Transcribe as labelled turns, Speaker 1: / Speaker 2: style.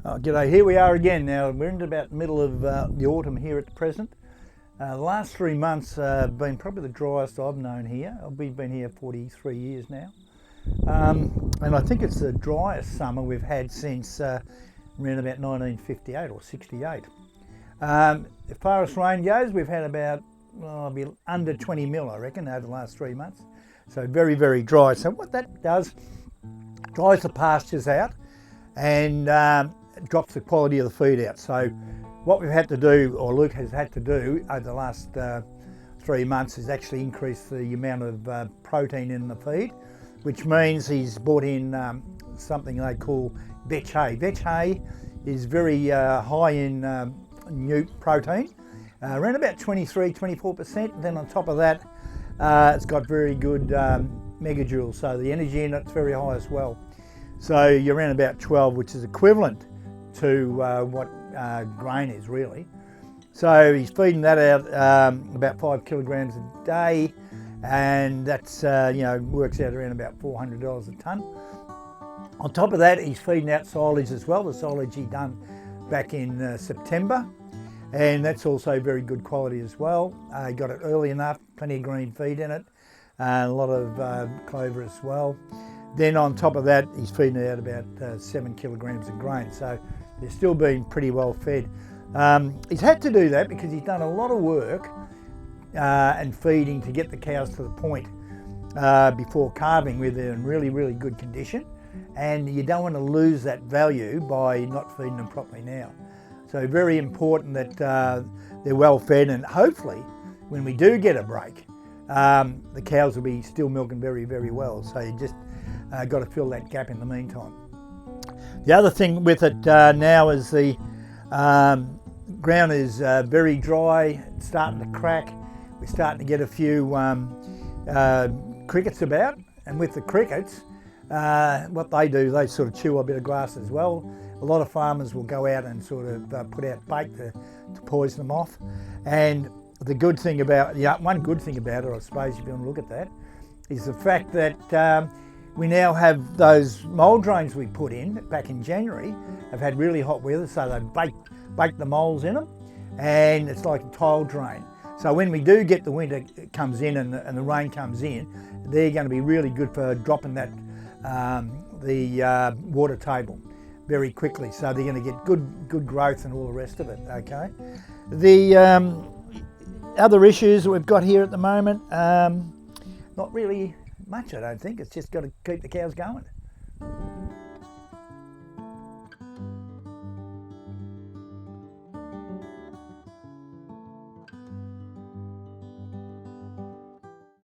Speaker 1: G'day, here we are again. Now we're into about the middle of the autumn here at the present. The last 3 months have been probably the driest I've known here. We've been here 43 years now. And I think it's the driest summer we've had since around about 1958 or 68. As far as rain goes, we've had about under 20 mil, I reckon, over the last 3 months. So very, very dry. So what that does, dries the pastures out and drops the quality of the feed out. So what we've had to do, or Luke has had to do over the last 3 months, is actually increase the amount of protein in the feed, which means he's brought in something they call Vetch hay. Vetch hay is very high in newt protein, around about 23-24%. Then on top of that, it's got very good megajoules, so the energy in it's very high as well. So you're around about 12, which is equivalent to what grain is really. So he's feeding that out about 5 kilograms a day, and that's works out around about $400 a tonne. On top of that, he's feeding out silage as well. The silage he done back in September, and that's also very good quality as well. He got it early enough, plenty of green feed in it, a lot of clover as well. Then on top of that, he's feeding out about 7 kilograms of grain, so they're still being pretty well fed. He's had to do that because he's done a lot of work and feeding to get the cows to the point before calving where they're in really, really good condition, and you don't want to lose that value by not feeding them properly now. So very important that they're well fed, and hopefully when we do get a break, the cows will be still milking very, very well. So you just got to fill that gap in the meantime. The other thing with it now is the ground is very dry, it's starting to crack. We're starting to get a few crickets about, and with the crickets, what they do, they sort of chew a bit of grass as well. A lot of farmers will go out and sort of put out bait to poison them off. And the good thing about, one good thing about it, I suppose, if you want to look at that, is the fact that we now have those mould drains we put in back in January have had really hot weather, so they baked the moulds in them, and it's like a tile drain. So when we do get the winter comes in and the rain comes in, they're going to be really good for dropping that the water table very quickly. So they're going to get good growth and all the rest of it. Okay. The other issues that we've got here at the moment, not really much, I don't think. It's just got to keep the cows going.